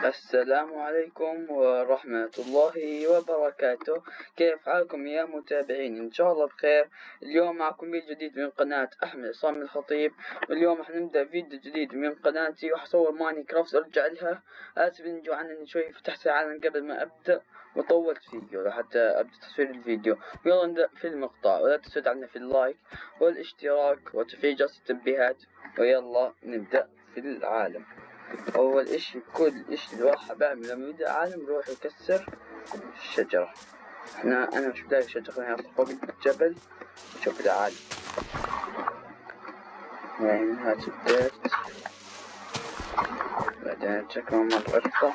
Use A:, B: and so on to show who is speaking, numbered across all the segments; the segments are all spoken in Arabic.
A: السلام عليكم ورحمة الله وبركاته. كيف حالكم يا متابعين؟ إن شاء الله بخير. اليوم معكم فيديو جديد من قناة أحمد عصام الخطيب، واليوم حنبدأ فيديو جديد من قناتي وحصور ماينكرافت. أرجع لها. آسف إني عني شوي، فتحت العالم قبل ما أبدأ وطولت فيديو لحتى أبدأ تصوير الفيديو. ويلا نبدأ في المقطع، ولا تنسوا عنا في اللايك والاشتراك وتفعيل جرس التنبيهات. ويلا نبدأ في العالم. أول إشي كل إشي الواحد بعمل لما يبدأ عالم يروح يكسر الشجرة. أنا مش بلاقي شجرة، خليني أطلع فوق الجبل وشوف العالم. يعني هذا بديت، بعدين أرجع كمان مرة أرفع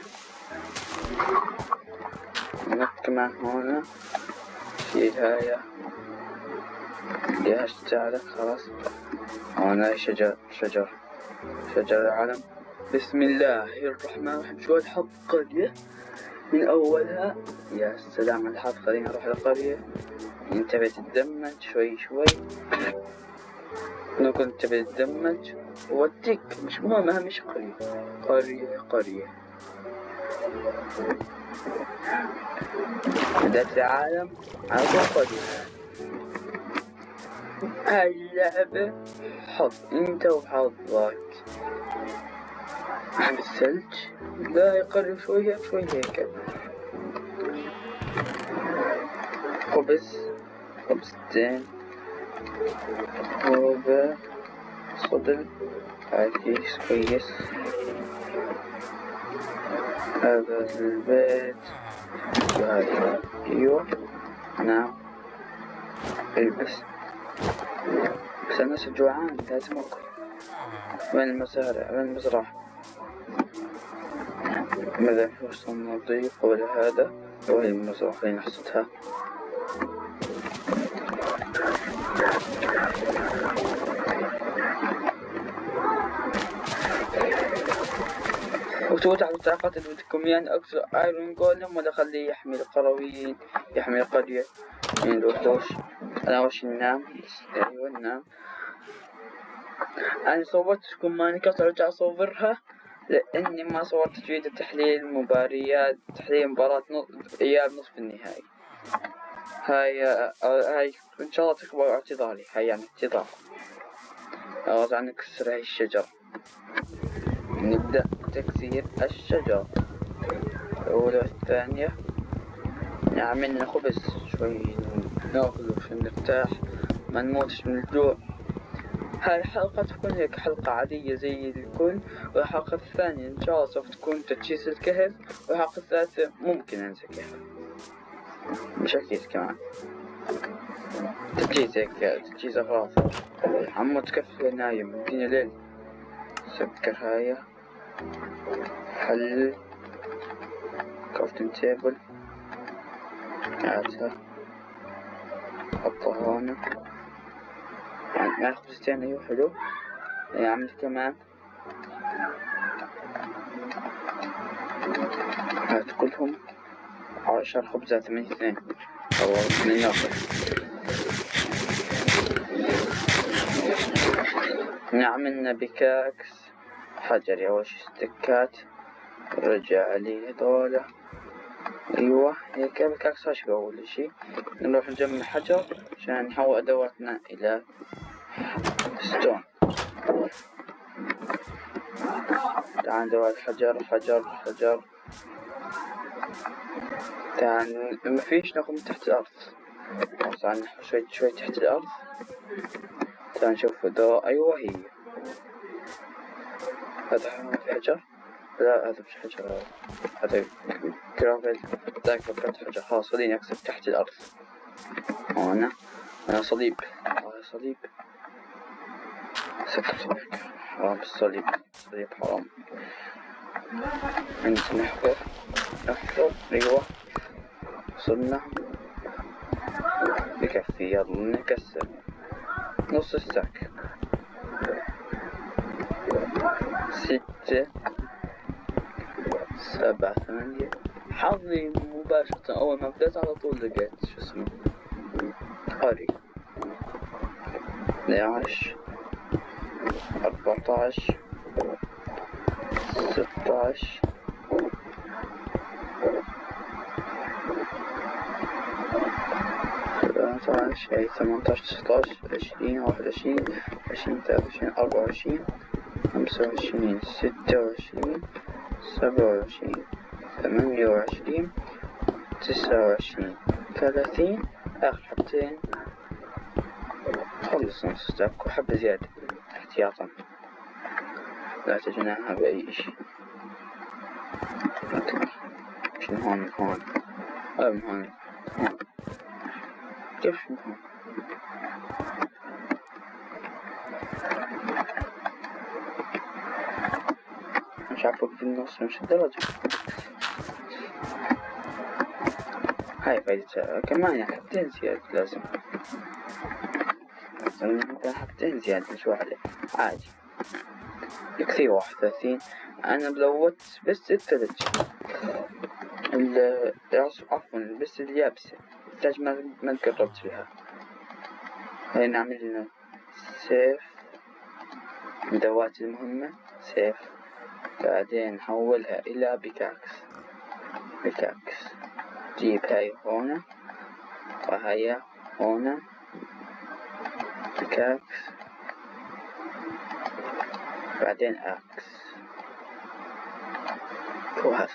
A: نط كمان هنا، شيل هاي اللي هشتغلت خلاص. هنا شجر العالم. بسم الله الرحمن الرحيم. شو الحظ قرية من أولها، يا سلام على الحظ. خلينا نروح للقرية. انتبه تتدمج شوي نقول انتبه تتدمج ووديك. مش مهم، أهم شي قرية. بدأت العالم على طول قرية. هاي اللعبة حظ، انت وحظك. بالثلج لا يقرب شوية هيك. خبزتين ربع صدر. هاي كويس. هذا البيت وهذا ايوه. نعم البس. بس انا جوعان لازم اكل. وين المزرعة؟ ماذا يحصل نضيف ولا هذا؟ وهي المزرعة خلينا نحصدها. وتوت على الطاقات اللي بدكم، يعني أكثر ايرون جولم ولا خليه يحمي القرويين، يحمي القرية. يعني نروح أنا وش ننام. أيوة ننام. أنا صورت لكم ماينكرافت، أرجع أصورها لأني ما صورت فيديو تحليل مباراة إياب نصف النهائي. هاي إن شاء الله تكبر اعتذاري. هاي يعني اعتذار. أغاز عن كسر هاي الشجرة. نبدأ تكسير الشجرة الأولى والثانية. نعمل خبز شوي ناكل عشان نرتاح ما نموتش من الجوع. هاي الحلقة تكون هيك حلقة عادية زي الكل، والحلقة الثانية إن شاء الله سوف تكون تجهيز الكهف، والحلقة الثالثة ممكن أنسى كهف، مش أكيد كمان. تجهيز أغراض. عمو تكفي نايم الدنيا ليل. سكر هاي حل كرافتنج تيبل. هاتها حطها هنا. يعني مع خبزتين. أيوة حلو. أعمل كمان. هات كلهم 10 خبزات من 2 أو من ناخذ. نعملنا بكاكس حجري أول شي ستكات. رجع لي هذولا. أيوة هيك بكاكس خشبة. أول شي نروح نجمع حجر عشان نحول أدواتنا إلى ستون. تعال ندور حجر. تعال ما فيش ناخذ من تحت الأرض. تعال نحفر شوي تحت الأرض. تعال نشوف ده. أيوة هي هذا حجر. لا هذا مش حجر، هذا جرافيل. ذاك فكرت حجر. خلاص خليني أكسب تحت الأرض. هنا أنا صليب. سكت حرام. الصليب حرام. انت نحفر. ايوه وصلنا. بكفي. يلا نكسر نص الساك. 6 7 8. حظي مباشرة أول ما بدأت على طول لقيت شو اسمه قري. 12 14 16 15 أي 18 19 20 21 20 23 24 25 26 27 28 29 30. آخر حبتين خلص نص ستاك وحبة زيادة احتياطا لا تجناها بأي شيء. شنو هون هون من هون هون كيف شنو هون مش عارفه في النص مش الدرجة. هاي فايدتها كمان يعني حبتين زيادة لازم حبتين زيادة مش واحدة عادي يكفي 31. أنا بلوت بس الثلج عفوا بس اليابسة الثلج ما قربت فيها. هاي نعمل لنا سيف الأدوات المهمة سيف بعدين نحولها إلى بيكاكس جيب هاي هنا وهي هنا بيكاكس بعدين أكس وهذا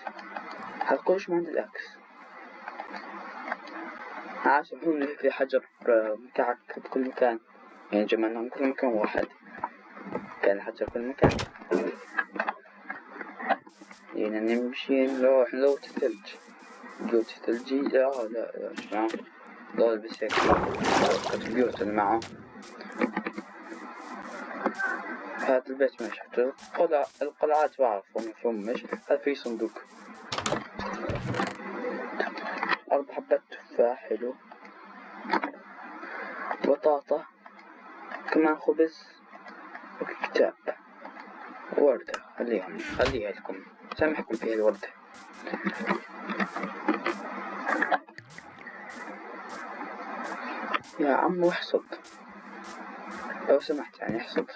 A: كلش ما عند الأكس. عاشون هيك في حجر مكعك بكل مكان يعني جمعناهم كل مكان واحد كان الحجر كل مكان يعني نمشي نروح لوت الثلجي لا شباب ضل البس هيك بيوت اللي معه. هذا البيت ما شفته القلعات بعرفه مفهوم مش هذا في صندوق 4 حبات تفاح حلو بطاطا كمان خبز وكتاب وردة خليها لكم سامحكم فيها الوردة. يا عم احصد لو سمحت يعني احصد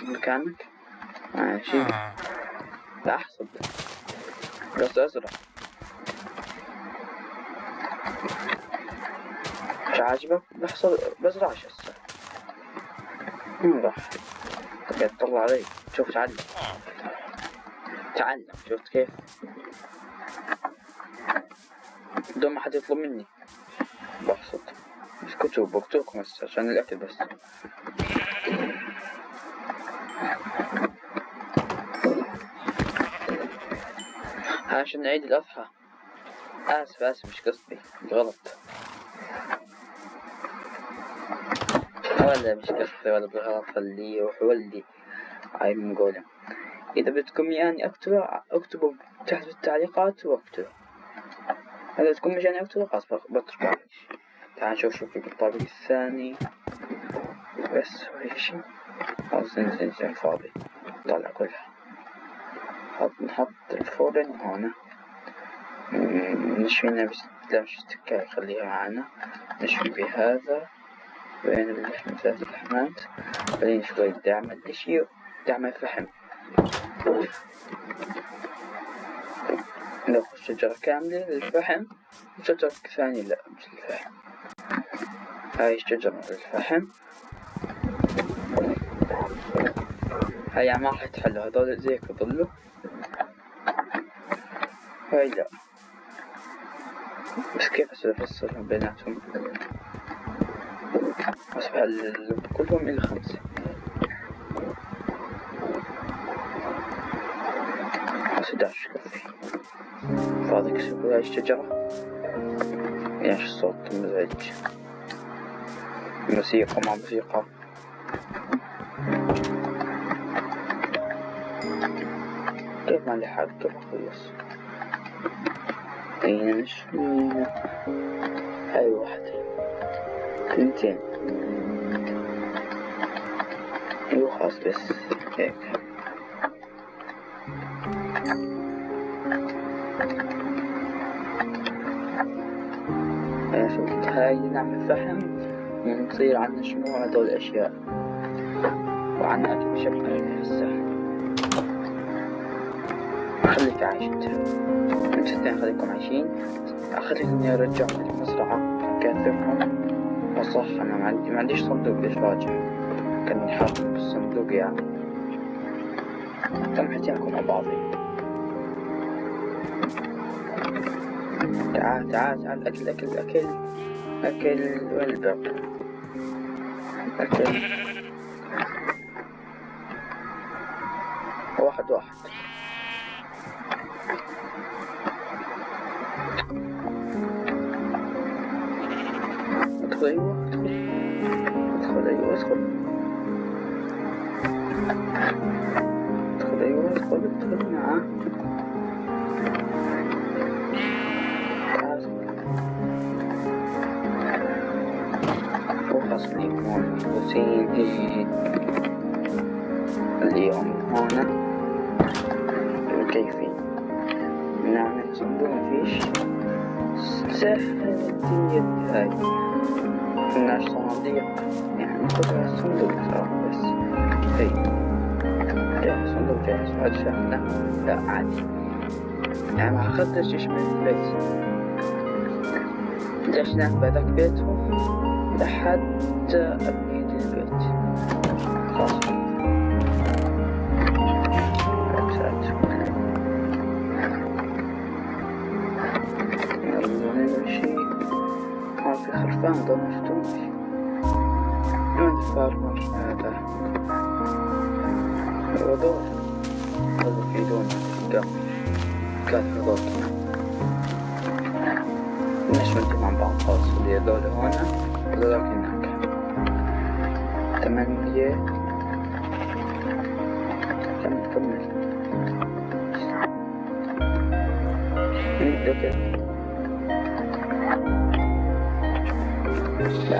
A: مكانك ماشي. لا احصد بس ازرع مش عاجبك بحصد بزرعش هسه وين راح قاعد تطلع علي شوف تعلم شفت كيف بدون ما حد يطلب مني بحصد مش بكتبكم هسه عشان الأكل بس. عشان عيد الأضحى آسف مش قصدي بالغلط ولا مش قصدي ولا بالغلط خليه يروح ولدي هاي من قوله. إذا بدكم يعني اكتبوا تحت في التعليقات واكتبوا إذا بدكم مش يعني اكتبوا خلاص بتركوا. تعال نشوف بالطابق الثاني بس هيك شي خلاص ننزل فاضي طلع كلها نحط الفرن هنا نشوينا بس لا مش تكاية خليها معانا نشوي بهذا بين اللحم 3 لحمات بعدين شوي دعم الاشي دعم الفحم ناخذ شجرة كاملة للفحم وشجرة ثانية لا مش الفحم. هاي الشجرة للفحم هاي ما راح يتحلوا هذول زيك يضلوا هاي لا بس كيف أفصلهم بيناتهم أصبح كلهم إلى 5 11 كفي فاضي كسبوا هاي الشجرة. ايش الصوت مزعج موسيقى مع موسيقى كيف ما لي حال كيف أخلص ايش هاي واحدة 2 ايوه خلاص بس هيك شفت هاي نعمل فحم ونصير عنا شنو هدول الأشياء وعنا أكل بشكل هسه. خليك عايش انت خليكم عايشين. أخذت إني أرجعكم المزرعة أكاثركم صح أنا ما عنديش صندوق، ليش راجع؟ كان حاط بالصندوق يعني. سمحت ياكل مع بعضي. تعال أكل والباب أكل. واحد ادخل. أيوة ادخل. أيوة ادخل معاه. وخصني يكون محبوسين اليوم هنا. كيف نعمل صندوق؟ مفيش. سهل الدنيا هاي، ملناش صناديق يعني ناخدها الصندوق ترى بس. هي صندوق جاهز بعد شحنة. لا عادي يعني ما أخذتش إيش من البيت. جشنا في هذاك بيتهم لحد أبنية البيت خلاص. نمشي. ما في خرفان ضمشتوش. من الفارمر هذا الوضوء هذا في دون قبل كان هذوك نشمت مع بعض خالص. اللي هذول هنا وذولاك هناك. 8 كمل نبدأ كده. لا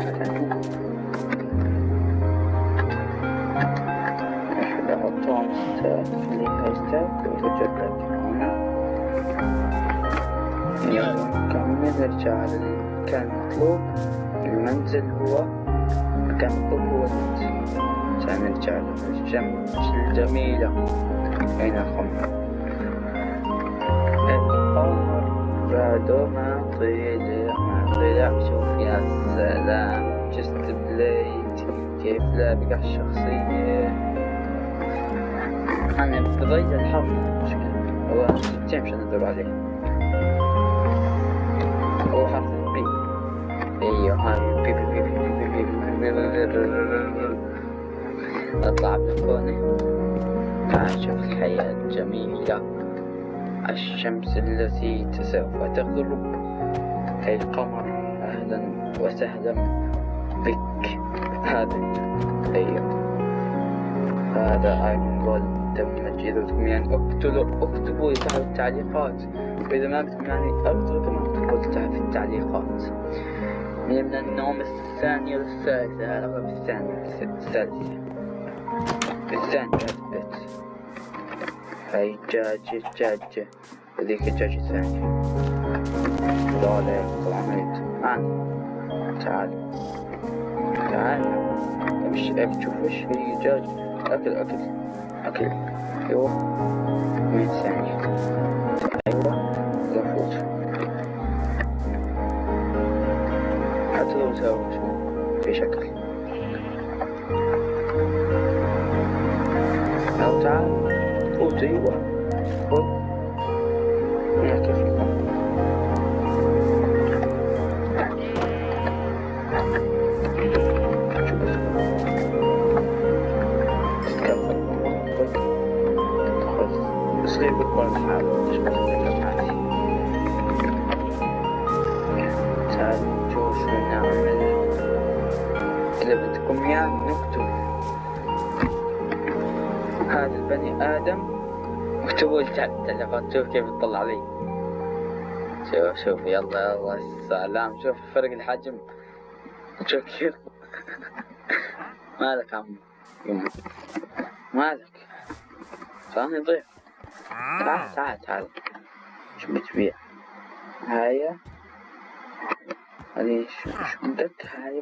A: إحدى أحطهم ستاك اللي هاي ستاك ويتجدد هنا. يلا نكمل. نرجع للمكان المطلوب. المنزل هو مكان مطلوب هو المنزل عشان نرجع للشمس الجميلة. أين القمر؟ القمر بعده ما طلع. شوف يا سلام جست بليت كيف لابق الشخصية. أنا بضيع الحرف مشكلة. هو ساعتين مشان ندور عليه. هو حرف بي. ايوه هاي بي. اطلع بالكونة. تعال شوف الحياة الجميلة. الشمس التي سوف تغرب. هاي القمر. اهلا وسهلا بك. هذا ايوه هذا ايرون جولد. تمجيدكم يعني اكتبوا لي تحت التعليقات. وإذا ما بدكم يعني أكتبوا كمان اكتبوا لي تحت التعليقات. من النوم الثانية والثالثة. الأغلب الثالثة أثبت. هاي الدجاجة وذيك الدجاجة الثانية. ذولا طبعا معنا. تعال مش تشوف وش هي دجاج. أكل. أيوة 100 ثانية. أيوة نفوت. حتى لو سووا شو في شكل. أو تعال فوت. أيوة فوت. كيف صغير بكبر الحال. تعالوا نشوف شو نعمل. إذا بدكم يعني نكتب هذا البني آدم. اكتبوا لي تحت التعليقات. شوف كيف يطلع علي. شوف يلا السلام. شوف فرق الحجم. شوف كيف. مالك عم يما مالك صارني ضيف. تعال شو بتبيع؟ هاي هذه شو بدك؟ هاي